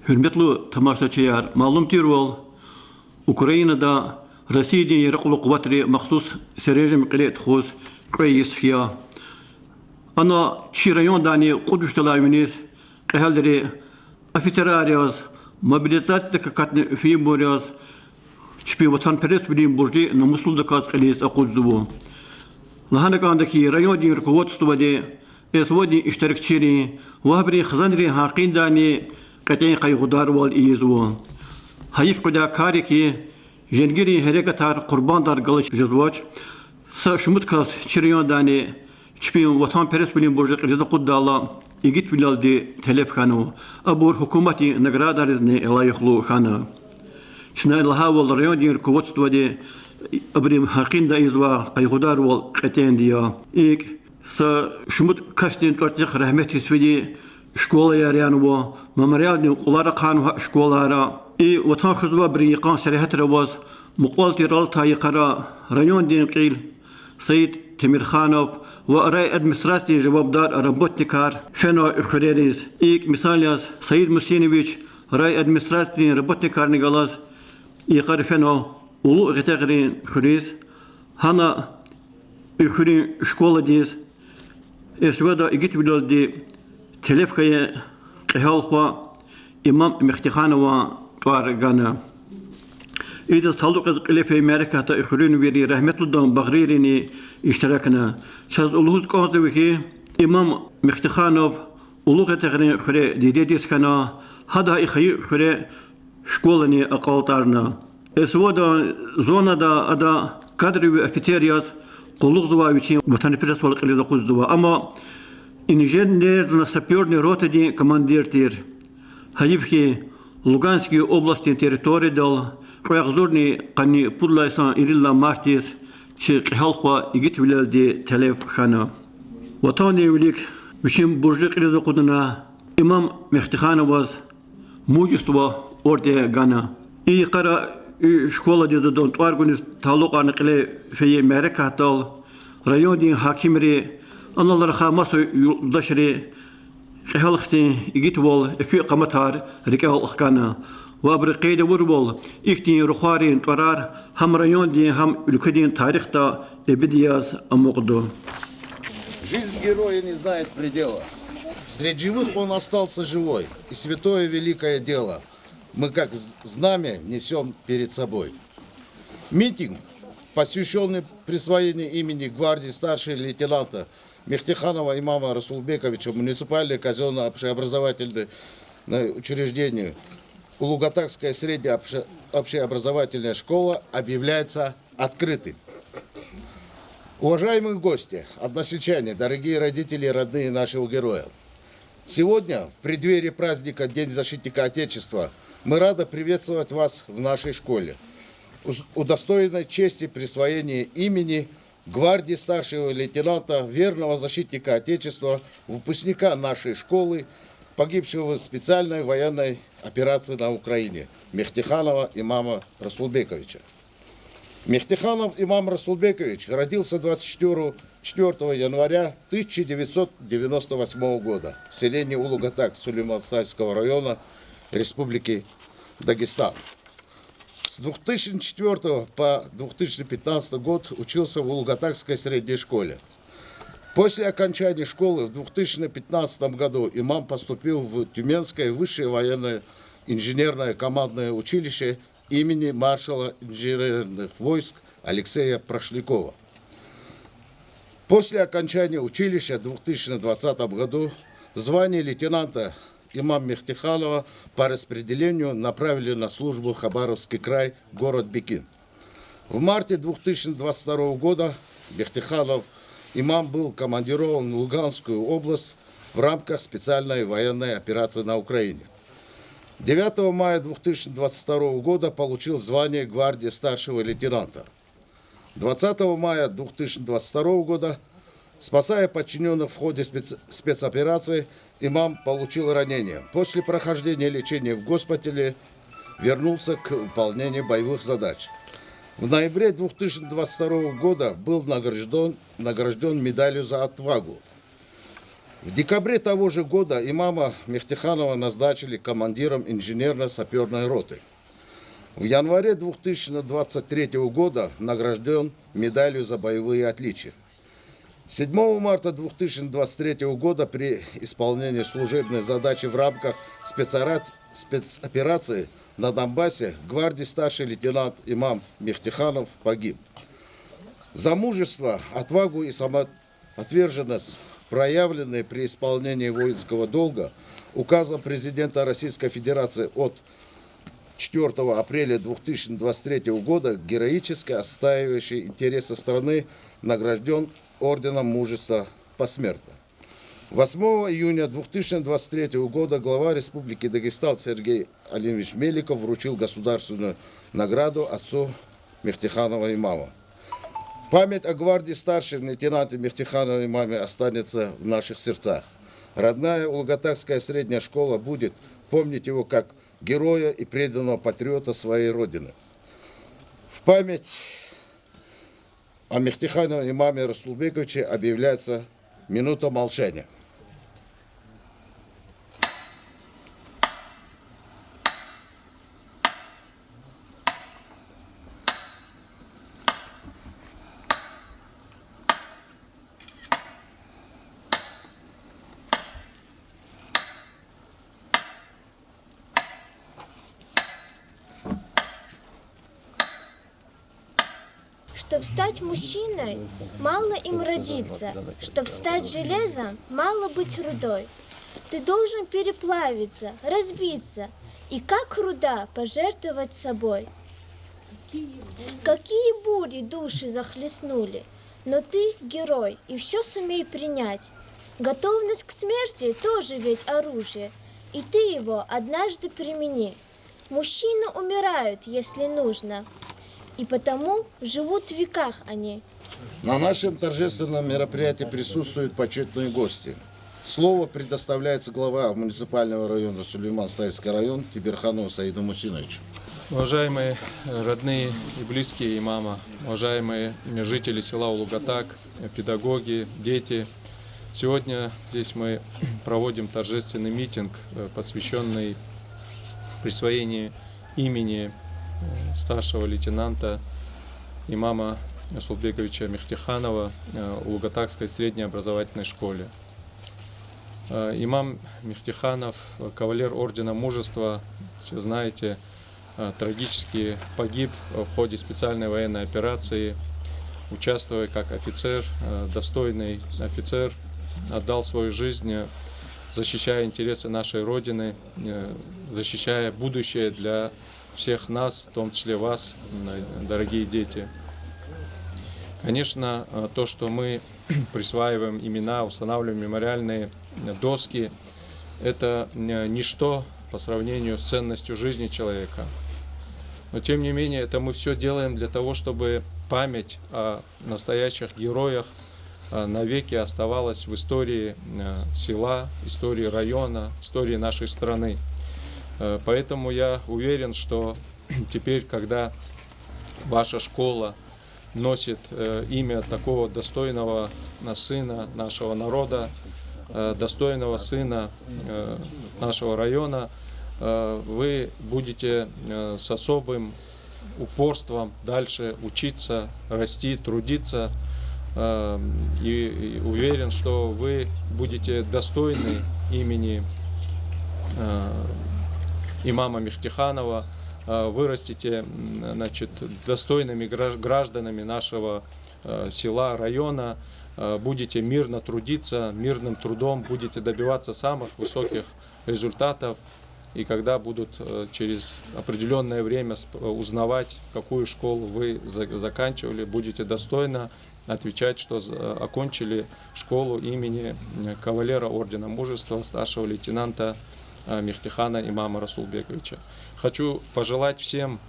Hürmetli tamaşaçılar, malumdur ol, Ukrayna'da Rusya'nın yarıqlı quvvatları maxsus serejim qilet xuz qeyisxiya. Ana çi rayondani quduştalayınız, qehalleri ofisariyaz, mobilizatsiya katni fi boryaz, çipi vatanperest bilim burcu namuslulda kaz qilis aqudzubu. Lahanakandaki rayondani yarıqvatstuvadi eswadi iştirakçiri, wahbri khazanri haqindani قطعی قیودار وال ایزو. حیف کجا کاری کی جنگیری هرگتار قربان دار گلش جزواج. سشمت کاس چریان دانی چپیم وطن پرس بینیم برج قریزه قد دالا ایگیت ویلال دی تلف خانو. ابور حکومتی نگرادار زنی الایخلو خانه. چنای لها وال ریان دیر قوت ودی ابریم حقین دا ایزوا قیودار وال قطعین دیا. ایک سشمت کاشتین توارتیخ رحمتی سویدی شکولا یاریانو ممریالنی قلارا قانو شکولارا ای وطن خزوا بریقان سریحت رواز مقالتی رالتا یقرا رایون دین قیل سید تمیر خانوف و ارای ادمنستراتی جوابدار ربوتنیکار فنو اخریریز ایک مثالیاز سید مسینویچ رای ادمنستراتی ربوتنیکار نگالاز یقر فنو اولو غتغرین خریز هانا اخرین شکولا دیز اسودا ایگیت ویلال دی تلفكي قهال خوا إمام مختخان وطارقانا إذا صلوك قلفي أمريكا تا إخرين ويري رحمة الله بغريريني اشتراكنا شاز أولوز قاضي إمام مختخانوف أولوغة تغرين إخري ديديس كنا هذا إخي إخري شكولني أقالتارنا إسودا زونا دا أدا كادري وأفتيرياز قلوغ زوا ويشين وطن برس والقلي دا قوز زوا أما инженер на саперной роте командир тир. Хаибхи Луганской области территории дал, коягзорни кани пудлайсан ирилла мартис, чи кхалхва игит вилалди телеф хана. Ватани велик вишим буржик риза кудана имам Мехтихановаз мужество орде гана. И кара школа деза дон тваргуни талука накле фее мерекатал районный хакимри أنا رخا مصر يدشري خالختي يجتول في قمتار ركال أخكانا وأبرقيد وربول إختي رخارين ترار هم ريون دي هم الكدين تاريخ تا إبدياز أمقدو. Жизнь героя не знает предела. Среди живых он остался живой. И святое великое дело мы как знамя несем перед собой. Митинг, посвященный присвоению имени гвардии старшего лейтенанта Мехтиханова имама Расулбековича, муниципальное казенно-общеобразовательное учреждение Улугатакская средняя общеобразовательная школа объявляется открытым. Уважаемые гости, односельчане, дорогие родители и родные нашего героя. Сегодня, в преддверии праздника День защитника Отечества, мы рады приветствовать вас в нашей школе, удостоенной чести присвоения имени гвардии старшего лейтенанта, верного защитника Отечества, выпускника нашей школы, погибшего в специальной военной операции на Украине, Мехтиханова имама Расулбековича. Мехтиханов имам Расулбекович родился 24 января 1998 года в селении Улугатак Сулейман-Стальского района Республики Дагестан. С 2004 по 2015 год учился в Улугатакской средней школе. После окончания школы в 2015 году имам поступил в Тюменское высшее военное инженерное командное училище имени маршала инженерных войск Алексея Прошлякова. После окончания училища в 2020 году звание лейтенанта имам Мехтиханова по распределению направили на службу в Хабаровский край, город Бекин. В марте 2022 года Мехтиханов имам был командирован в Луганскую область в рамках специальной военной операции на Украине. 9 мая 2022 года получил звание гвардии старшего лейтенанта. 20 мая 2022 года, спасая подчиненных в ходе спецоперации, имам получил ранение. После прохождения лечения в госпитале вернулся к выполнению боевых задач. В ноябре 2022 года был награжден медалью за отвагу. В декабре того же года имама Мехтиханова назначили командиром инженерно-саперной роты. В январе 2023 года награжден медалью за боевые отличия. 7 марта 2023 года при исполнении служебной задачи в рамках спецоперации на Донбассе гвардии старший лейтенант имам Мехтиханов погиб. За мужество, отвагу и самоотверженность, проявленные при исполнении воинского долга, указом президента Российской Федерации от 4 апреля 2023 года героически отстаивающий интересы страны награжден орденом мужества посмертно. 8 июня 2023 года глава Республики Дагестан Сергей Алимович Меликов вручил государственную награду отцу Мехтиханова имама. Память о гвардии старшем лейтенанте Мехтиханова имаме останется в наших сердцах. Родная Улугатакская средняя школа будет помнить его как героя и преданного патриота своей родины. В память о Мехтиханове имаме Расулбековиче объявляется минута молчания. Чтоб стать мужчиной, мало им родиться. Чтоб стать железом, мало быть рудой. Ты должен переплавиться, разбиться и как руда пожертвовать собой. Какие бури души захлестнули, но ты герой и все сумей принять. Готовность к смерти тоже ведь оружие, и ты его однажды примени. Мужчины умирают, если нужно, и потому живут в веках они. На нашем торжественном мероприятии присутствуют почетные гости. Слово предоставляется глава муниципального района Сулейман-Стальский район Тиберханову Саиду Мусиновичу. Уважаемые родные и близкие имама, уважаемые жители села Улугатак, педагоги, дети, сегодня здесь мы проводим торжественный митинг, посвященный присвоению имени старшего лейтенанта имама Расулбековича Мехтиханова Улугатакской средней образовательной школе. Имам Мехтиханов, кавалер ордена мужества, все знаете, трагически погиб в ходе специальной военной операции, участвуя как офицер, достойный офицер, отдал свою жизнь, защищая интересы нашей Родины, защищая будущее для всех нас, в том числе вас, дорогие дети. Конечно, то, что мы присваиваем имена, устанавливаем мемориальные доски, это ничто по сравнению с ценностью жизни человека. Но тем не менее, это мы все делаем для того, чтобы память о настоящих героях навеки оставалась в истории села, истории района, истории нашей страны. Поэтому я уверен, что теперь, когда ваша школа носит имя такого достойного сына нашего народа, достойного сына нашего района, вы будете с особым упорством дальше учиться, расти, трудиться. И уверен, что вы будете достойны имени имама Мехтиханова, вырастите, значит, достойными гражданами нашего села, района, будете мирно трудиться, мирным трудом будете добиваться самых высоких результатов. И когда будут через определенное время узнавать, какую школу вы заканчивали, будете достойно отвечать, что окончили школу имени кавалера ордена мужества старшего лейтенанта Мехтихана имама Расулбековича. Хочу пожелать всем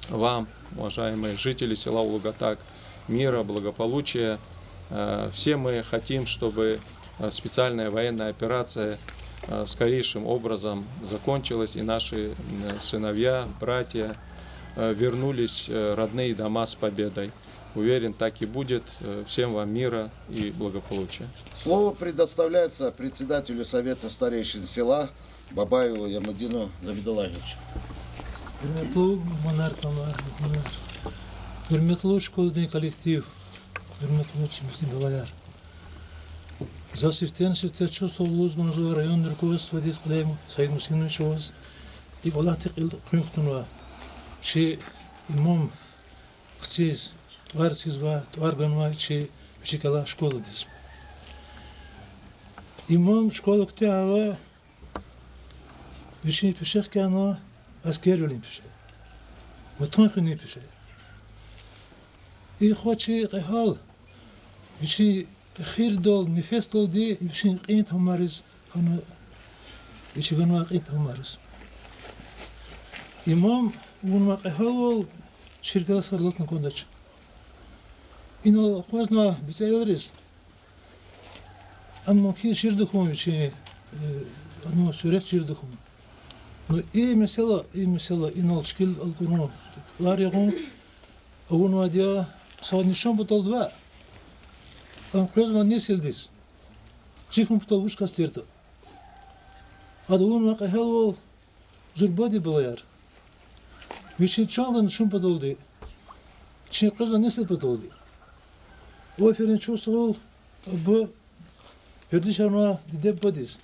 вам, уважаемые жители села Улугатак, мира, благополучия. Все мы хотим, чтобы специальная военная операция скорейшим образом закончилась, и наши сыновья, братья вернулись в родные дома с победой. Уверен, так и будет. Всем вам мира и благополучия. Слово предоставляется председателю Совета старейшин села Бабаеву Ямудину Давидалаевичу. Hürmetli monarkalar, hürmetli школьный коллектив, hürmetli ученицы балалар. За севтенстве чувство Лузгунзу район руководства дисклейм Саид Мусинович Оз и Олатик Крюхтунва, че имам хциз, тварцизва, тварганва, че учикала школа дисп. Имам школа ктяла, вични пишех кяна, аскерулин пише. Вот тонкий пише. И хоче рехал, вични خير دول نفس دول دي يمشي قيت همارز أنا يشي قنوا قيت همارز إمام ونما قهول شركة صارت نكوندش إنه قوزنا بتأيرز أما كي شردكم يشي أنا سورة شردكم но и mesela inal şkil algonu var ya onu adia sanışan botoldu он крезно не селдис. Чихом потом уж кастирта. А до он макахелвол зурбади балаяр. Вичи чалдан шум подолди. Чи крезно не сел подолди. Оферен чусол б пердишарна дидеп бадис.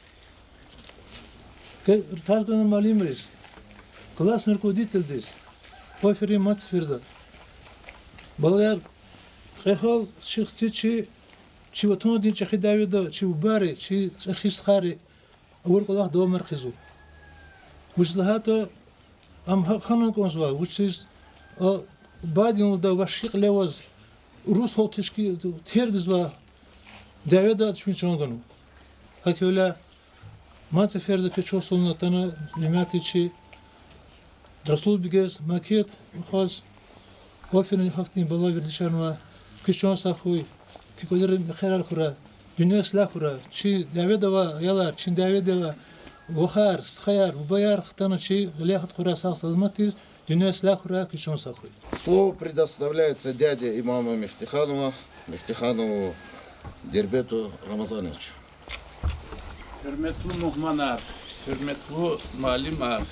Ке таргана малимрис. Классный руководитель дис. Оферен мацферда. Балаяр хехал чихцичи چی و تون دی چه خدایی دا چی و باری چی خیس خاری اول کلاه دو مرکزو وجدها ام خانن کنسوا وچیز بعدی دا وشیق لواز روس هاتش کی ترگز و دیوید چمی چونگانو هکولا ما سفرده که چه سالنا تنا نمیاتی چی رسول بیگز ماکیت خواست آفرین حقی بالا وردیشان و کشان سخوی ki koyarım xeral xura dünya silah xura çi daveda yalar çin daveda vahar sxayar bayar xtana çi ляхат xura сахсалматиз dünya silah xura kişon sakhoy. Слово предоставляется дяде имама Мехтиханову Дербету Рамазановичу. Hürmetli muhmanar, hürmetli malimar,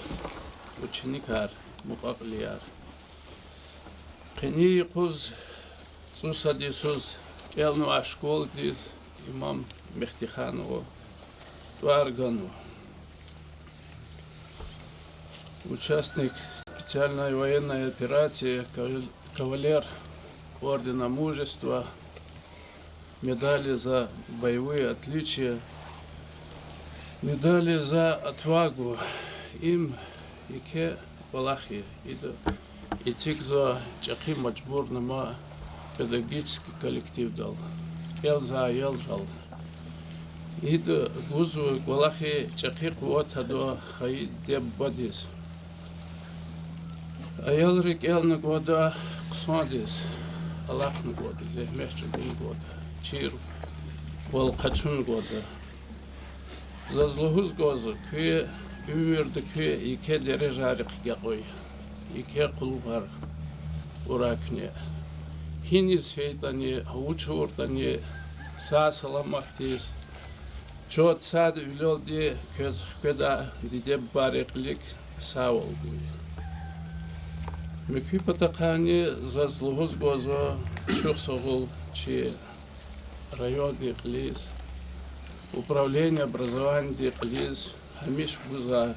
uçunikar, muqaqliyar. Qeni quz susadisuz Elnu школ здесь имам Мехтиханову, Туаргану, участник специальной военной операции, кавалер Ордена Мужества, медали за боевые отличия, медали за отвагу. Им ике Валахи, и тикзо чахи маджбур нама педагогический коллектив дал. Елза елжал. Иду гузу Валахи чахи квота до хай деб бодис. А елрик елна года ксодис. Аллахна года, зехмешчен года. Чир бол качун года. За злогуз гозу кве умерде кве ике дережарик гакой. Ике кулбар уракне. Хинис фейтани, учуртани, са саламахтис. Чот сад вилолди көз кеда диде бареклик саолгуй. Мекүй патакани за злогуз гозу чухсогул чи район диклис. Управление образования диклис. Хамиш гуза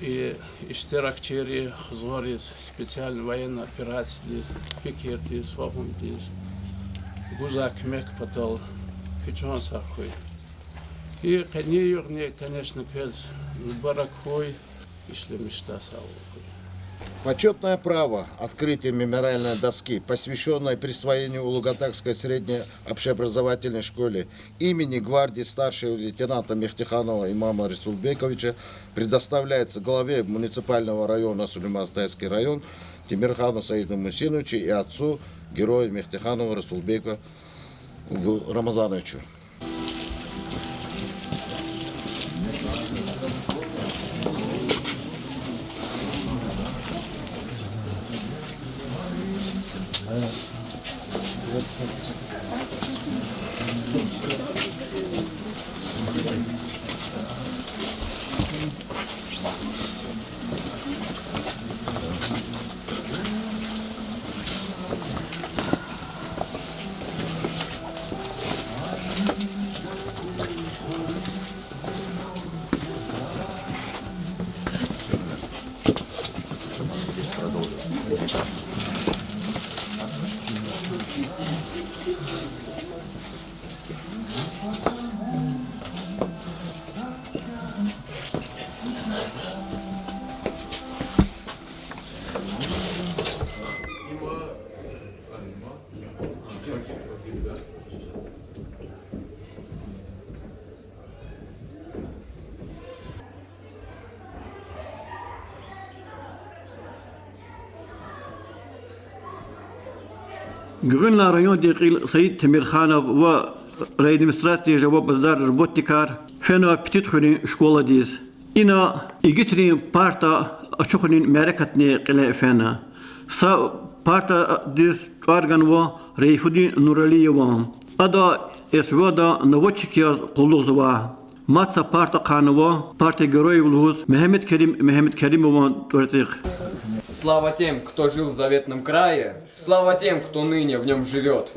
и иштиракчери хзорис специальной военной операции пикердис вагундис гуза кмек потол пичон сахуй и канеюрне конечно кез баракхой ишли мечта саулкуй. Почетное право открытия мемориальной доски, посвященной присвоению Улугатакской средней общеобразовательной школе имени гвардии старшего лейтенанта Мехтиханова имама Расулбековича, предоставляется главе муниципального района Сулейман-Стайский район Тимирхану Саиду Мусиновичу и отцу героя Мехтиханова Расулбека Рамазановичу. Грюнна район декил Саид Темирханов в реадминистрации Жавоб Базар работникар фена птитхуни школа диз. Ина игитрин парта ачухунин мерекатни киле фена. Са парта диз тварганво Рейхуди Нуралиева. Ада эсвода наводчики кулузва. Матса парта Канова, парта героев Луз, Мехмед Керимова Турцик. Слава тем, кто жил в заветном крае, слава тем, кто ныне в нем живет.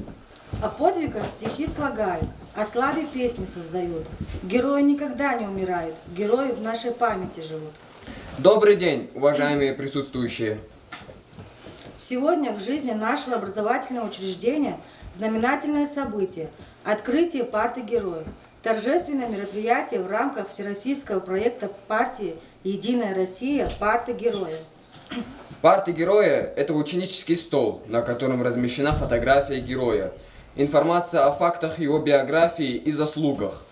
О подвигах стихи слагают, о славе песни создают. Герои никогда не умирают, герои в нашей памяти живут. Добрый день, уважаемые присутствующие. Сегодня в жизни нашего образовательного учреждения знаменательное событие – открытие парты героев. Торжественное мероприятие в рамках всероссийского проекта партии «Единая Россия. Парты героев». Парты героя – это ученический стол, на котором размещена фотография героя, информация о фактах его биографии и заслугах.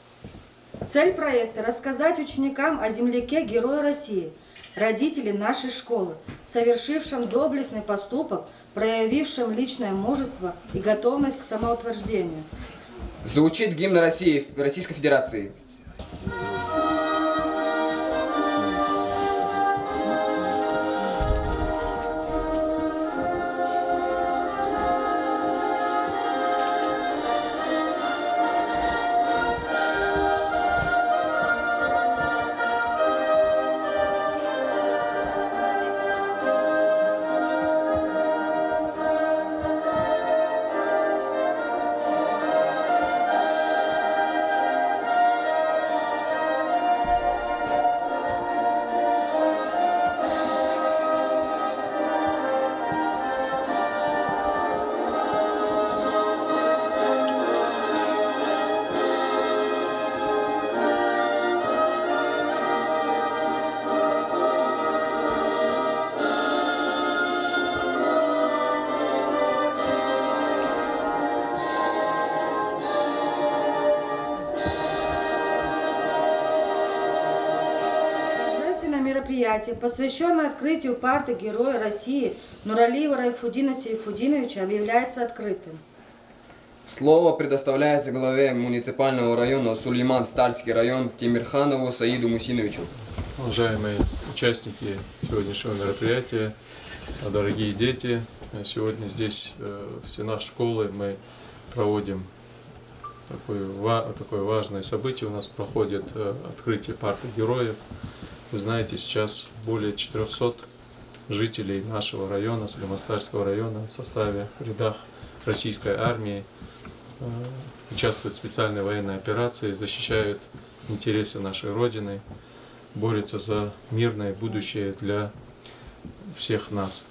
Цель проекта – рассказать ученикам о земляке Героя России, родителе нашей школы, совершившем доблестный поступок, проявившем личное мужество и готовность к самоутверждению. Звучит гимн России, Российской Федерации. Мероприятие, посвященное открытию парты Героя России Нуралиева Райфудина Сейфудиновича, объявляется открытым. Слово предоставляется главе муниципального района Сулейман-Стальский район Темирханову Саиду Мусиновичу. Уважаемые участники сегодняшнего мероприятия, дорогие дети, сегодня здесь в стенах школы мы проводим такое важное событие. У нас проходит открытие парты героев. Вы знаете, сейчас более 400 жителей нашего района, Сулейман-Стальского района, в составе, в рядах российской армии, участвуют в специальной военной операции, защищают интересы нашей Родины, борются за мирное будущее для всех нас.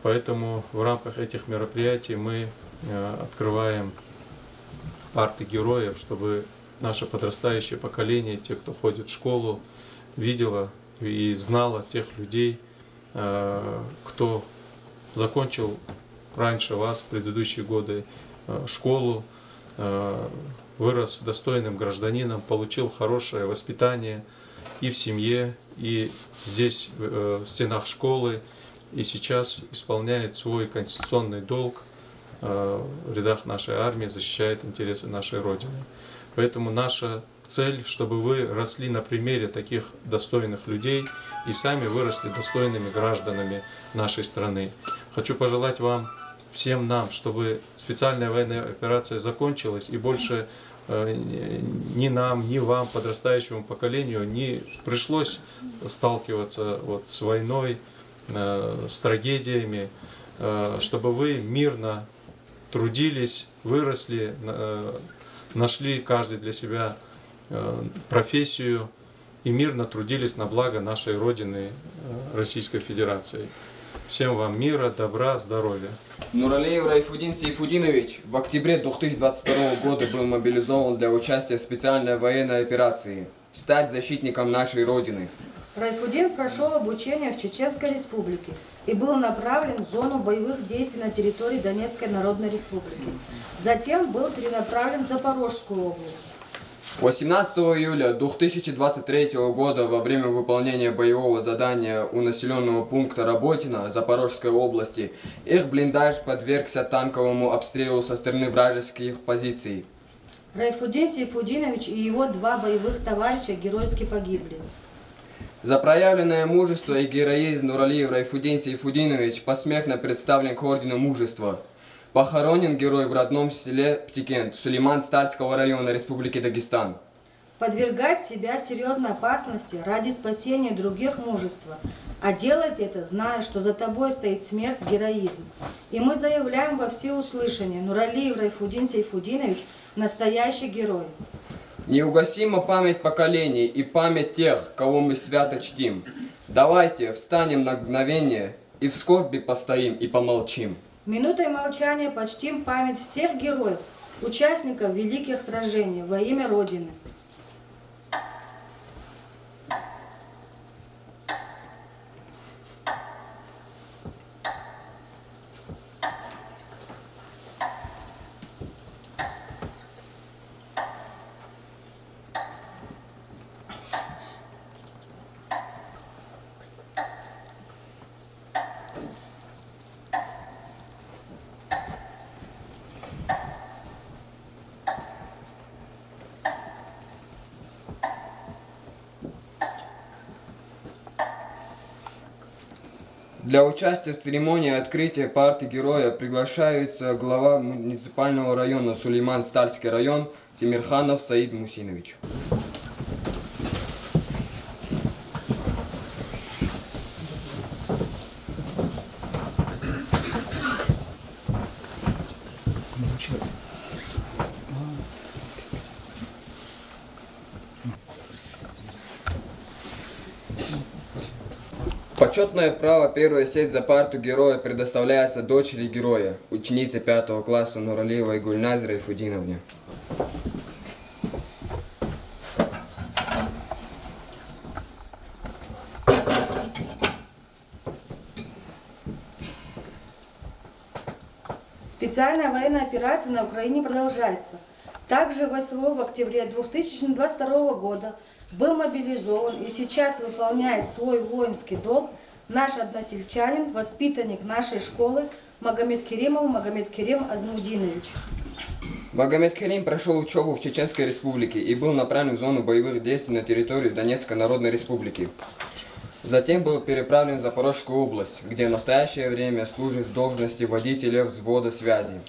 Поэтому в рамках этих мероприятий мы открываем парты героев, чтобы наше подрастающее поколение, те, кто ходит в школу, видела и знала тех людей, кто закончил раньше вас в предыдущие годы школу, вырос достойным гражданином, получил хорошее воспитание и в семье, и здесь в стенах школы, и сейчас исполняет свой конституционный долг в рядах нашей армии, защищает интересы нашей Родины. Поэтому наша цель, чтобы вы росли на примере таких достойных людей и сами выросли достойными гражданами нашей страны. Хочу пожелать вам всем нам, чтобы специальная военная операция закончилась и больше ни нам, ни вам, подрастающему поколению, не пришлось сталкиваться вот с войной, с трагедиями, чтобы вы мирно трудились, выросли, нашли каждый для себя профессию и мирно трудились на благо нашей Родины, Российской Федерации. Всем вам мира, добра, здоровья. Нуралиев Райфудин Сейфудинович в октябре 2022 года был мобилизован для участия в специальной военной операции «Стать защитником нашей Родины». Райфудин прошел обучение в Чеченской Республике и был направлен в зону боевых действий на территории Донецкой Народной Республики. Затем был перенаправлен в Запорожскую область. 18 июля 2023 года во время выполнения боевого задания у населенного пункта Работино Запорожской области их блиндаж подвергся танковому обстрелу со стороны вражеских позиций. Райфудин Сейфудинович и его 2 боевых товарища геройски погибли. За проявленное мужество и героизм Нуралиев Райфудин Сейфудинович посмертно представлен к ордену мужества. Похоронен герой в родном селе Птикент, Сулейман-Стальского района Республики Дагестан. Подвергать себя серьезной опасности ради спасения других мужества, а делать это, зная, что за тобой стоит смерть, героизм. И мы заявляем во всеуслышание: Нуралиев Райфудин Сейфудинович – настоящий герой. Неугасима память поколений и память тех, кого мы свято чтим. Давайте встанем на мгновение и в скорби постоим и помолчим. Минутой молчания почтим память всех героев, участников великих сражений во имя Родины. Для участия в церемонии открытия парты героя приглашается глава муниципального района Сулейман-Стальский район Тимирханов Саид Мусинович. Почетное право первой сесть за парту героя предоставляется дочери героя, ученице 5 класса Нуралиевой Гульназе Райфудиновне. Специальная военная операция на Украине продолжается. Также ВСВО в октябре 2022 года был мобилизован и сейчас выполняет свой воинский долг наш односельчанин, воспитанник нашей школы Магомедкеримов Магомедкерим Азмудинович. Магомедкерим прошел учебу в Чеченской Республике и был направлен в зону боевых действий на территории Донецкой Народной Республики. Затем был переправлен в Запорожскую область, где в настоящее время служит в должности водителя взвода связи.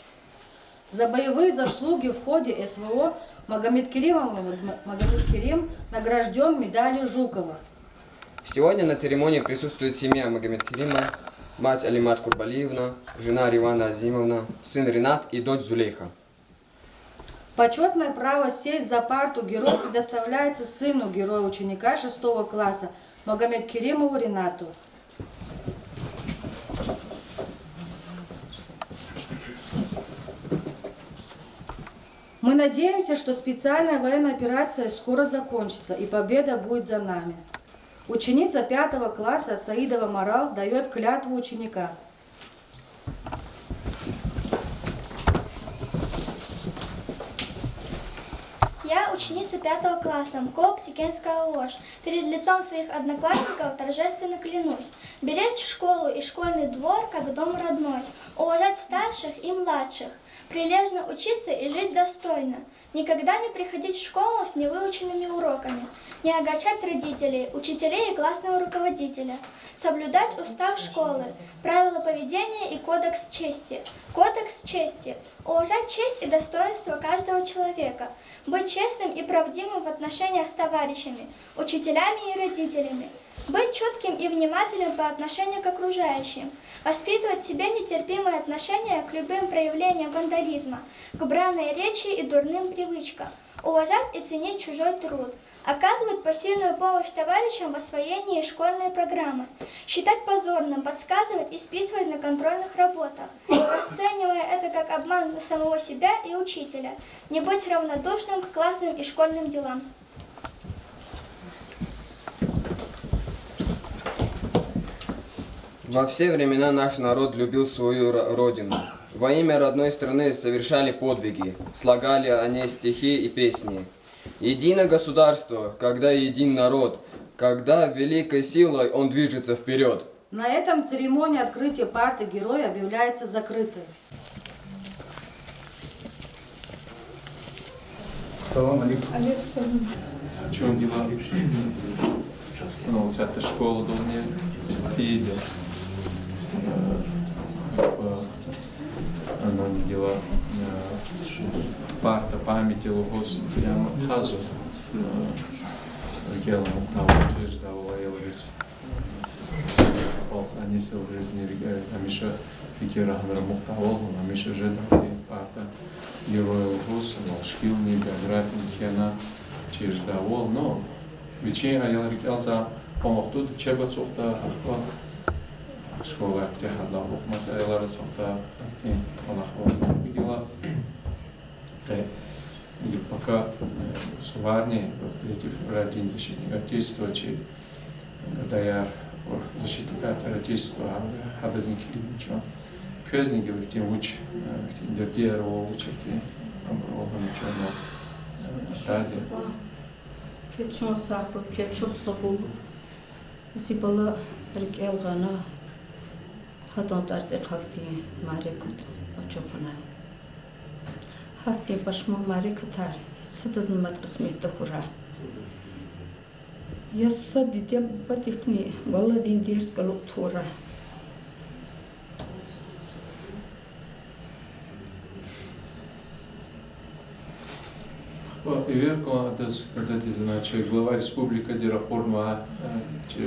За боевые заслуги в ходе СВО Магомедкерим награжден медалью Жукова. Сегодня на церемонии присутствует семья Магомедкерима, мать Алимат Курбалиевна, жена Ривана Азимовна, сын Ринат и дочь Зулейха. Почетное право сесть за парту героя предоставляется сыну героя ученика 6 класса Магомедкеримову Ринату. Мы надеемся, что специальная военная операция скоро закончится и победа будет за нами. Ученица 5 класса Саидова Марал дает клятву ученика. Я, ученица 5 класса МКО Птикенская ложь. Перед лицом своих одноклассников торжественно клянусь беречь школу и школьный двор как дом родной, уважать старших и младших, прилежно учиться и жить достойно, никогда не приходить в школу с невыученными уроками, не огорчать родителей, учителей и классного руководителя, соблюдать устав школы, правила поведения и кодекс чести. Кодекс чести – уважать честь и достоинство каждого человека, быть честным и правдивым в отношениях с товарищами, учителями и родителями, быть чутким и внимательным по отношению к окружающим, воспитывать в себе нетерпимое отношение к любым проявлениям вандализма, к бранной речи и дурным привычкам, уважать и ценить чужой труд, оказывать посильную помощь товарищам в освоении школьной программы, считать позорным, подсказывать и списывать на контрольных работах, расценивая это как обман на самого себя и учителя, не быть равнодушным к классным и школьным делам. Во все времена наш народ любил свою родину. Во имя родной страны совершали подвиги, слагали о ней стихи и песни. Едино государство, когда един народ, когда великой силой он движется вперед. На этом церемония открытия парты героя объявляется закрытой. Салам алейкум. В чем дела? Ну, с этой школы до меня видел. Она не дела парта памяти лугос тема хазу гелом того чиждава елвис полц они сел жизни амиша фикера хмера мухтавол амиша жедати парта героя лугос шкилни биографии хена чиждавол но вечера елрикелза помогтут чебацухта школа птехадла масайлар цухта актин алахва видела и пока суварни 23 февраля день защитника Отечества когда я защитника Отечества хадазник ничего közni gibi tüm uç diğer o uçakti ambrolun çano tadi keçon sarfı keçok sabul zibala rikelgana hadan darze kalti marekut açopana halti başma marekutar sıdızın madrasmette kura yassa didya batifni valla din dert kalıp tora Иверко, это значит глава республики Дирахорнова,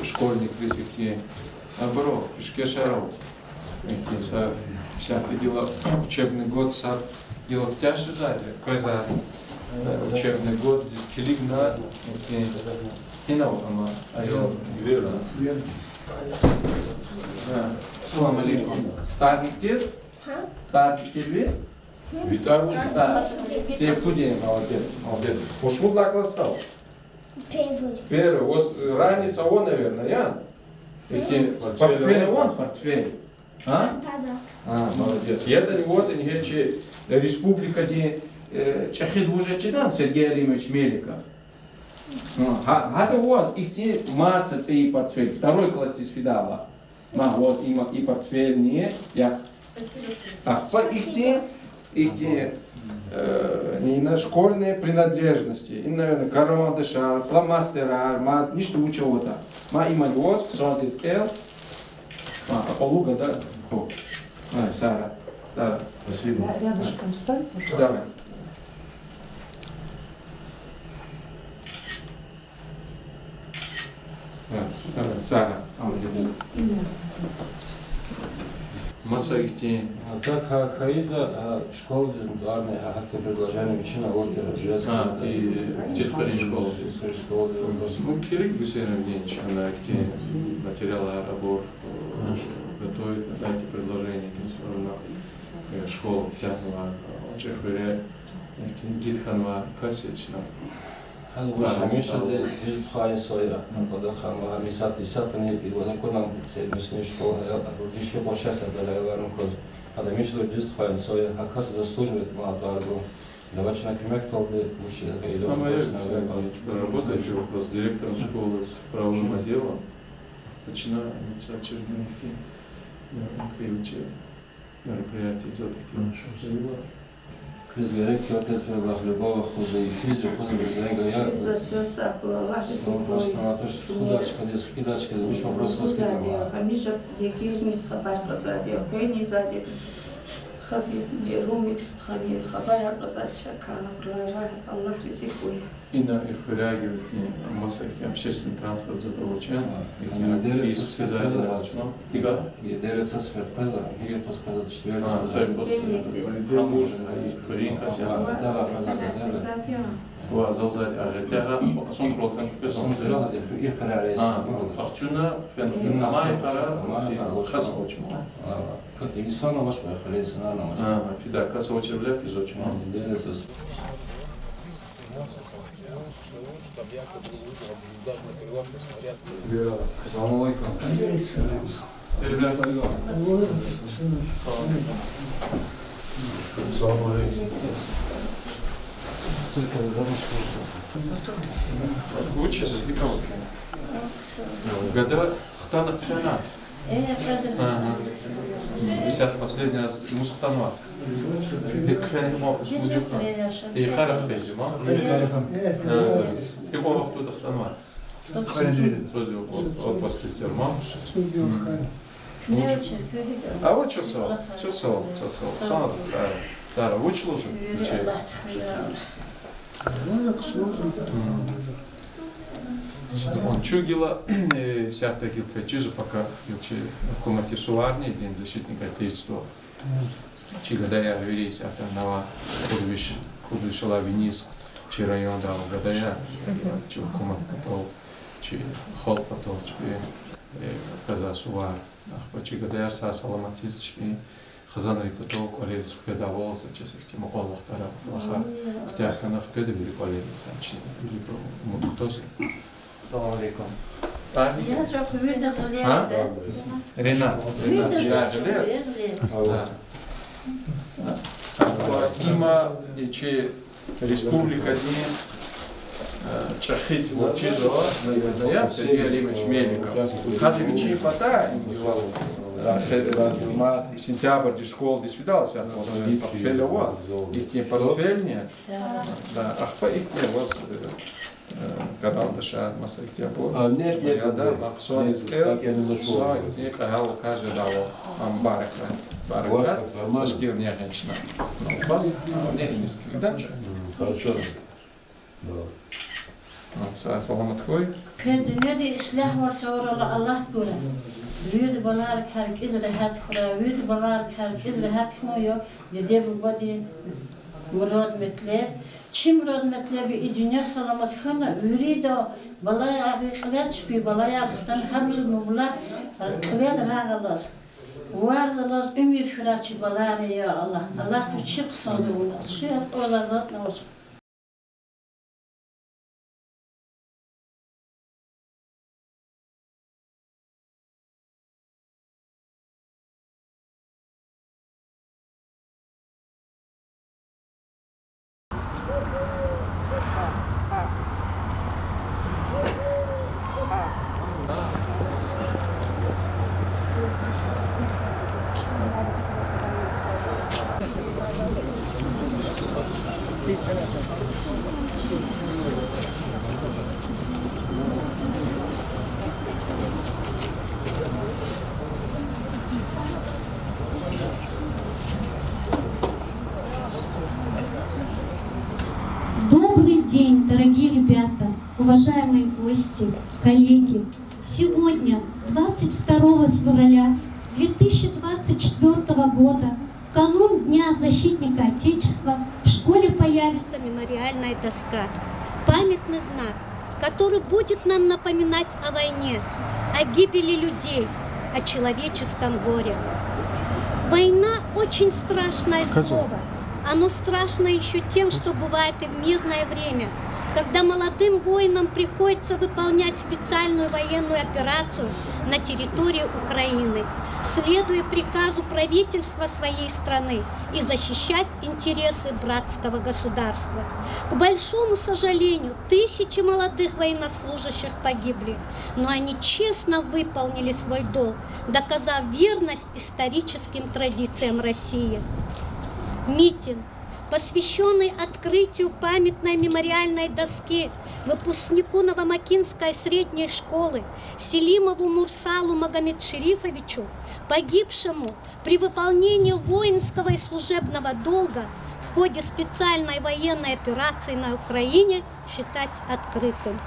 школьник высвехти, оборот, пешкешаров. Эти всякое дело, учебный год сад дело тяжело сзади, коза учебный год здесь килигна, не наукама, а я верно. Салам алейкум. Таргик тебе? Вітаю. Все фуди, молодец, молодец. Ушмут на класс стал. Первый. Вот ранится он, наверное, я? Портфель он, портфель. А? Да. Молодец. Я до него занятие республика, где Чахид уже читал Сергей Алимович Меликов. А то вот их те мацац и портфель. Второй класс из Фидала. Вот и портфель не я. Их не на школьные принадлежности, и, наверное, карамадыша, фломастера, ничто учего-то. Ма има воск, содискел, полуга, да? О, Сара, да. Спасибо. рядышком стань, пожалуйста. Давай. Давай, Сара, молодец. Масса их тень. Так, Хаида, школа дезинтуарная, харты предложения учена ордер, жеска. И тетфарин школа. Школа. Ну, Кирик Гусейнов день, она к тем материалы работ готовит, дайте предложение, все равно школа тянула, Джеффери, Гитханва, Кассична. Миша дезинтуарная соя, когда хама, мисат и сатани, и возаконам сервисной школы, родички площадь отдаляла коз. А да Миша дезинтуарная соя, оказывается, заслуживает молодого. Давачна кемек толды мужчина или работаете вопрос директором школы с правовым отделом. Начинаю инициативные мероприятия за активность. Квиз герек тёртес пребах любого худа и физу хода без него я. Просто на то, что худачка, детский худачка, уж вопрос воскликнул. Хамиша зекир не схабар казади, койни зади. Хабиб не румикс тхани, хабар казача канаклара, Аллах ризикуй. И на их реагируете масса общественный транспорт задолжен. И делится свет каза, и это сказать, что я وزوجات أغتها أصلا بروكان كسون زلا أخشونا في النهاية قرار خاص أوجه كنت إنسان مش بخليص أنا مش في ذاك خاص أوجه بلا في زوجه السلام عليكم السلام عليكم. Учишься и кого? Года хтана пхена. Десятый последний раз мусхтанва. Пхена мог и харах фезима. И кого кто хтанва? От постистерма. А вот что сел. Сара, учил уже? Он чугила, сярта гилка чижа пока илчи комнате суварни, День защитника Отечества. Чигадая верей сярта нава кудвишала вниз, чи район дал гадая, чи комнат потол, чи хол потол, чи каза сувар. Почти гадая са саламатист, чи خزانة بتوع قليل سكده واز جالس كتير مقال مختلف آخر كتير خنا كده بيجي قليل سانشين بيجي مدكتوس. السلام عليكم. يا شو خبير ده خليه. رينا. Има че республика ни чахит учизо на Сергей Алимович Мельников. Хати вечи пата сентябрь де школ де свидался, и портфель вот, их те портфельни, да, ахпа их те вот канал даша масса их те был. Нет, да, максуад искал, сай, не кагал каже дало, баракла, сашкир не женщина, бас, не низкий дача. Хорошо. Саламат хой. Dünyada islah var sonra Allah göre. Yürüdü balar kalk izrahat kura, yürüdü balar kalk izrahat koyuyor. Dede bu body murad metleb. Çim murad metleb i dünya salamat khana yürüdü balay arıklar çıkıyor balay arıktan hamil mumla kılad rağalar. Varzalar ümür fıraçı balar ya Allah. Allah tu çık sondu bunu. Şu o zat ne olsun. Добрый день, дорогие ребята, уважаемые гости, коллеги. Сегодня, 22 февраля 2024 года, в канун Дня защитника Отечества, в школе появится мемориальная доска, памятный знак, который будет нам напоминать о войне, о гибели людей, о человеческом горе. Война очень страшное слово. Оно страшно еще тем, что бывает и в мирное время, когда молодым воинам приходится выполнять специальную военную операцию на территории Украины, следуя приказу правительства своей страны и защищать интересы братского государства. К большому сожалению, тысячи молодых военнослужащих погибли, но они честно выполнили свой долг, доказав верность историческим традициям России. Митинг, посвященный открытию памятной мемориальной доски выпускнику Новомакинской средней школы Селимову Мурсалу Магомед-Шерифовичу, погибшему при выполнении воинского и служебного долга в ходе специальной военной операции на Украине, считать открытым.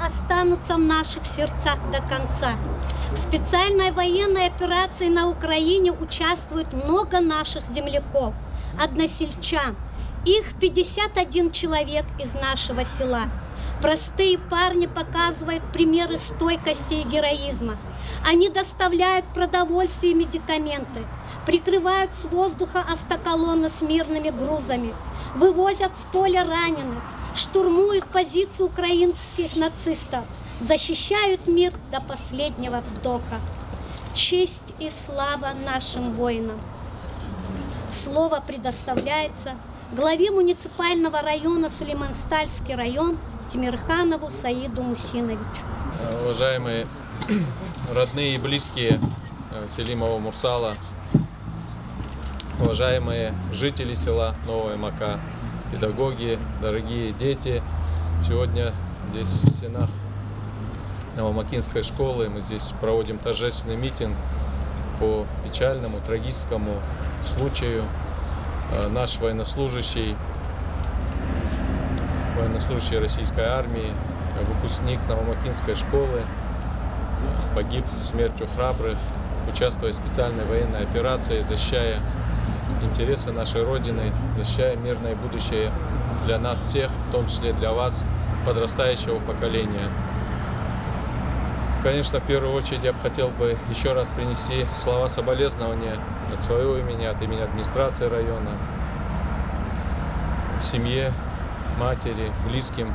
Останутся в наших сердцах до конца. В специальной военной операции на Украине участвует много наших земляков, односельчан. Их 51 человек из нашего села. Простые парни показывают примеры стойкости и героизма. Они доставляют продовольствие и медикаменты, прикрывают с воздуха автоколонны с мирными грузами, вывозят с поля раненых, штурмуют позиции украинских нацистов, защищают мир до последнего вздоха. Честь и слава нашим воинам. Слово предоставляется главе муниципального района Сулейман-Стальский район Тимирханову Саиду Мусиновичу. Уважаемые родные и близкие Селимова Мурсала, уважаемые жители села Новая Мака, педагоги, дорогие дети, сегодня здесь в стенах Новомакинской школы мы здесь проводим торжественный митинг по печальному, трагическому случаю. Наш военнослужащий российской армии, выпускник Новомакинской школы, погиб смертью храбрых, участвуя в специальной военной операции, защищая интересы нашей Родины, защищая мирное будущее для нас всех, в том числе для вас, подрастающего поколения. Конечно, в первую очередь я бы хотел еще раз принести слова соболезнования от своего имени, от имени администрации района, семье, матери, близким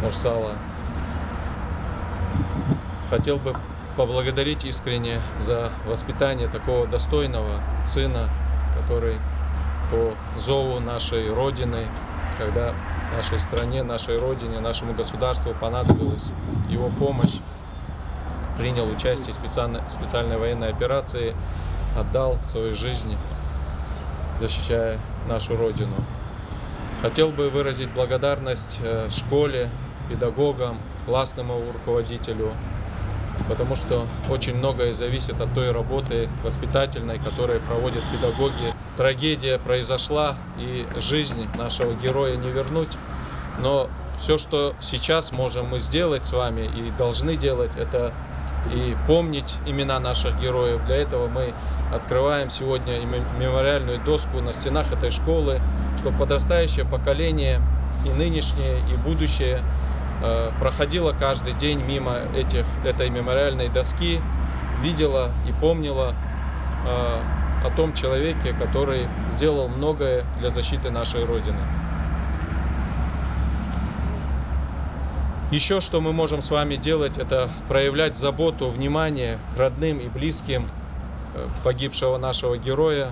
Мурсала. Хотел бы поблагодарить искренне за воспитание такого достойного сына, который по зову нашей Родины, когда нашей стране, нашей Родине, нашему государству понадобилась его помощь, принял участие в специальной военной операции, отдал свою жизнь, защищая нашу Родину. Хотел бы выразить благодарность школе, педагогам, классному руководителю, потому что очень многое зависит от той работы воспитательной, которую проводят педагоги. Трагедия произошла, и жизнь нашего героя не вернуть, но все, что сейчас можем мы сделать с вами и должны делать, это и помнить имена наших героев. Для этого мы открываем сегодня мемориальную доску на стенах этой школы, чтобы подрастающее поколение, и нынешнее, и будущее, проходила каждый день мимо этой мемориальной доски, видела и помнила о том человеке, который сделал многое для защиты нашей Родины. Еще что мы можем с вами делать, это проявлять заботу, внимание к родным и близким погибшего нашего героя.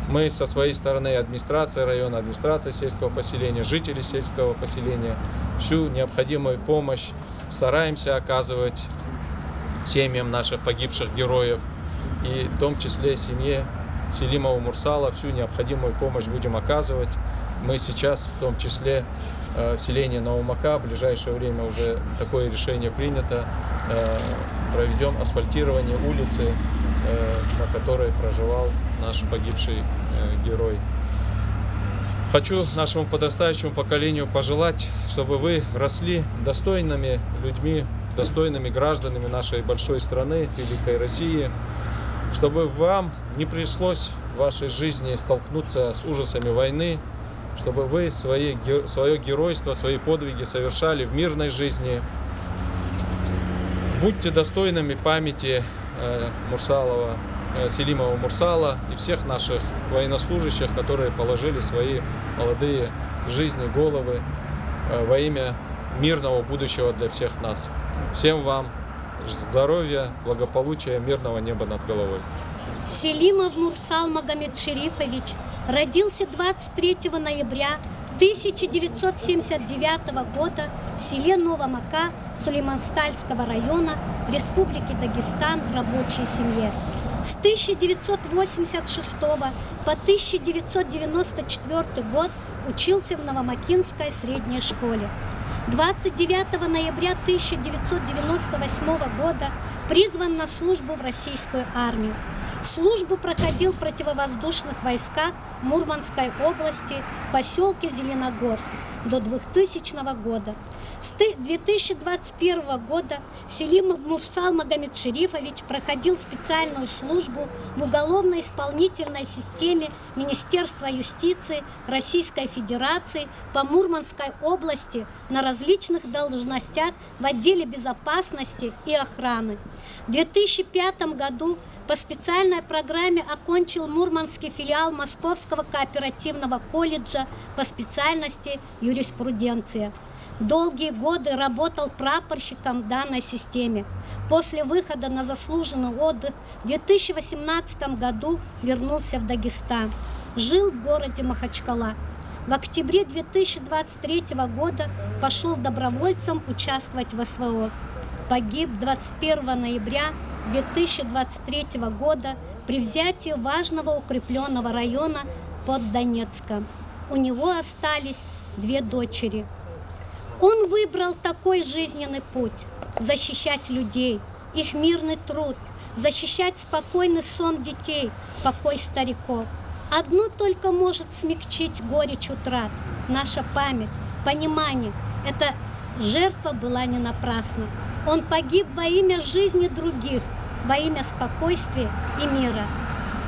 Мы со своей стороны, администрация района, администрация сельского поселения, жители сельского поселения, всю необходимую помощь стараемся оказывать семьям наших погибших героев, и в том числе семье Селимова Мурсала всю необходимую помощь будем оказывать. Мы сейчас, в том числе в селении Новомака, в ближайшее время уже такое решение принято, проведем асфальтирование улицы, на которой проживал наш погибший герой. Хочу нашему подрастающему поколению пожелать, чтобы вы росли достойными людьми, достойными гражданами нашей большой страны, великой России, чтобы вам не пришлось в вашей жизни столкнуться с ужасами войны, чтобы вы свое геройство, свои подвиги совершали в мирной жизни. Будьте достойными памяти Селимова Мурсала и всех наших военнослужащих, которые положили свои молодые жизни, головы во имя мирного будущего для всех нас. Всем вам здоровья, благополучия, мирного неба над головой. Селимов Мурсал Магомед-Шерифович родился 23 ноября 1979 года в селе Новомака Сулейманстальского района Республики Дагестан в рабочей семье. С 1986 по 1994 год учился в Новомакинской средней школе. 29 ноября 1998 года призван на службу в российскую армию. Службу проходил в противовоздушных войсках Мурманской области, в поселке Зеленогорск до 2000 года. С 2021 года Селимов Мурсал Магомед-Шерифович проходил специальную службу в уголовно-исполнительной системе Министерства юстиции Российской Федерации по Мурманской области на различных должностях в отделе безопасности и охраны. В 2005 году по специальной программе окончил Мурманский филиал Московского кооперативного колледжа по специальности юриспруденция. Долгие годы работал прапорщиком в данной системе. После выхода на заслуженный отдых в 2018 году вернулся в Дагестан. Жил в городе Махачкала. В октябре 2023 года пошел добровольцем участвовать в СВО. Погиб 21 ноября 2023 года при взятии важного укрепленного района под Донецком. У него остались 2 дочери. Он выбрал такой жизненный путь – защищать людей, их мирный труд, защищать спокойный сон детей, покой стариков. Одно только может смягчить горечь утрат – наша память, понимание. Эта жертва была не напрасна. Он погиб во имя жизни других, во имя спокойствия и мира.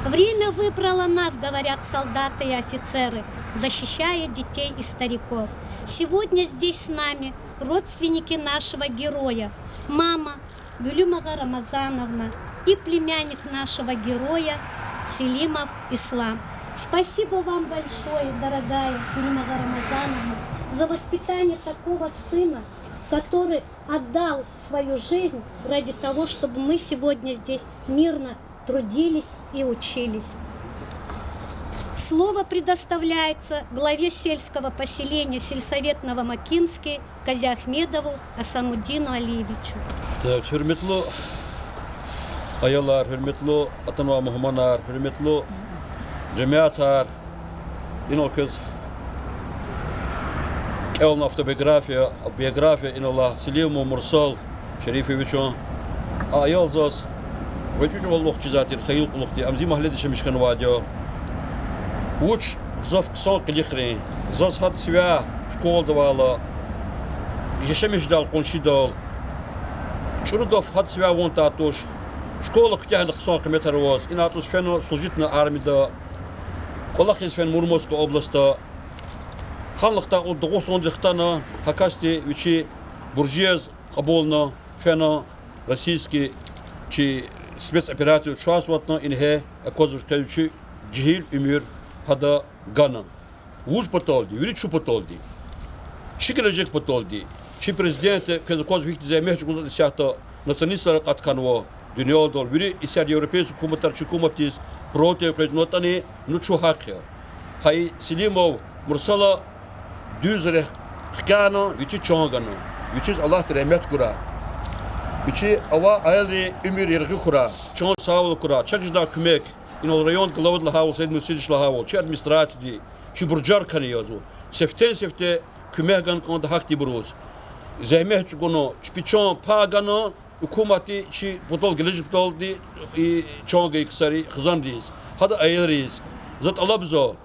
Время выбрало нас, говорят солдаты и офицеры, защищая детей и стариков. Сегодня здесь с нами родственники нашего героя, мама Гюлюмага Рамазановна и племянник нашего героя Селимов Ислам. Спасибо вам большое, дорогая Гюлюмага Рамазановна, за воспитание такого сына, который отдал свою жизнь ради того, чтобы мы сегодня здесь мирно трудились и учились. Слово предоставляется главе сельского поселения сельсовет Новомакинский Казяхмедову Асамуддину Алиевичу. Так, hürmetli ayollar, hürmetli atan ve muhmanlar, hürmetli cemaatlar, inolkuz Elin biyografiya inallah Селимов Мурсал Шерифовичу ayol zos ve cüce valluq cizatir khayul quluqti amzi mahledi şemişkan vadio uç gzof kson qilikhri zos hat svya школ давала yaşamış dal konşidal Чургов hat svya wonta toş школа ктян kson qmetar was inatus feno служит на армияда Колахис фен Мурманской области Ханлыхта от 90-х Хакасти вичи буржуаз каболна фена российский чи спецоперацию участвоватна инхе аказывающий джихил умир хада гана. Вуж потолди, виричу потолди. Шикележек потолди. Чи президенты казакоз вихти займех гузат сяхта националистlar катканво dünyada biri iser Европейский hükümetler hükümetiz prote krednotani nuçu hakkı. Hay Селимов Мурсала düzre хкана вичи чонгана. Вичи Allah rahmet kura. Вичи ава ayri ümür yergi kura. Çon sağlık kura. Çakıjda kümek. инол район главод лахавол, сед мусидиш лахавол, чи администрации, чи бурджар каниязу. Сефте кумеган кон да хакти бруз. Займех чугоно, чпичон пагано, hukumati чи потол gelişip потолди и чонга иксари хзандиз. Хада айриз. Зат алабзо.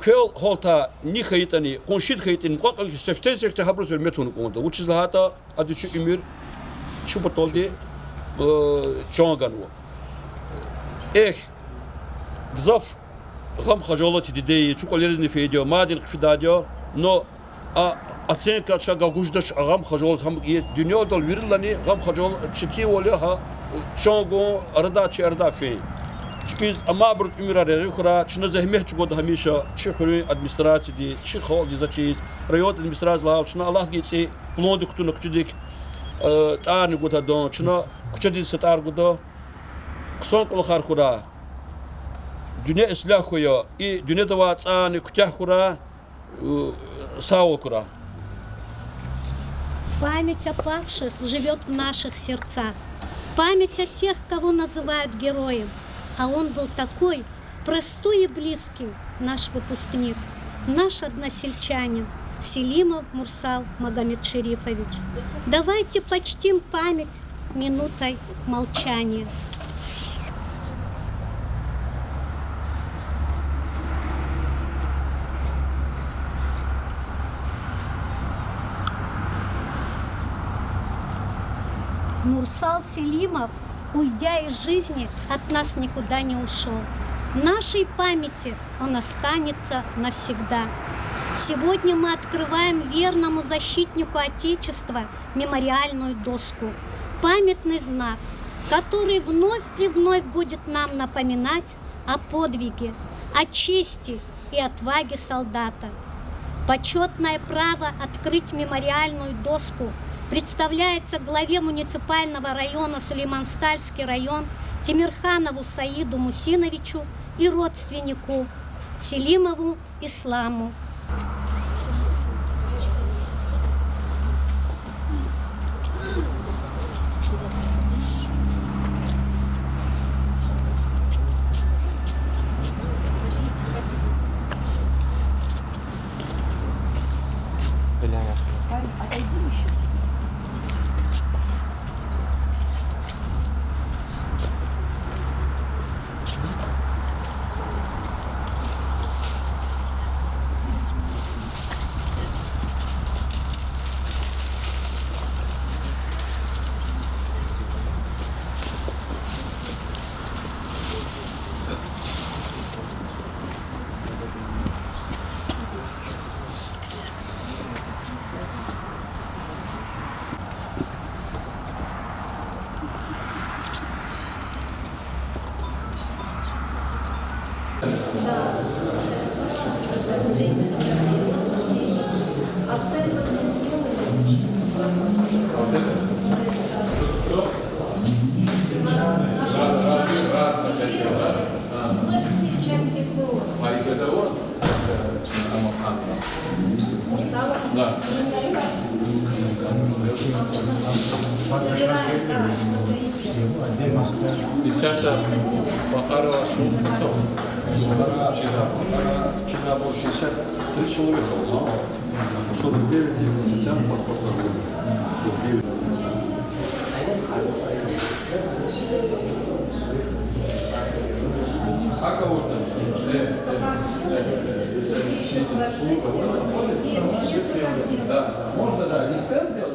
Кел холта ни хайтани, коншит хайтин, кок сефте хабрус метун конда. Учиз лахата адичу имир чу потолди чонганво. Эх, гзаф гам хажолати дидей, чу колеризни федио, мадин хфидадио, но оценка шага гуждаш гам хажол хам dünya dal virilani gam hajol çiti oluyor ha çongo arada çerda fe Biz ama bir ümrare khura çna zahmet çgod hamisha çkhuri administrasiya di çkhol dizachiz rayon administrasiya la çna Allah geçi blondi kutunu küçüdik tarni gota don çna küçüdik satar godo kson kol khar khura dünya islah khoya и dünya da va tsani kütah khura сау кура. Память о павших живет в наших сердцах. Память о тех, кого называют героем. А он был такой простой и близкий, наш выпускник, наш односельчанин Селимов Мурсал Магомед-Шерифович. Давайте почтим память минутой молчания. Мурсал Селимов, уйдя из жизни, от нас никуда не ушел. В нашей памяти он останется навсегда. Сегодня мы открываем верному защитнику Отечества мемориальную доску, памятный знак, который вновь и вновь будет нам напоминать о подвиге, о чести и отваге солдата. Почетное право открыть мемориальную доску представляется главе муниципального района Сулейман-Стальский район Тимирханову Саиду Мусиновичу и родственнику Селимову Исламу. Можно, да, не стенд делать.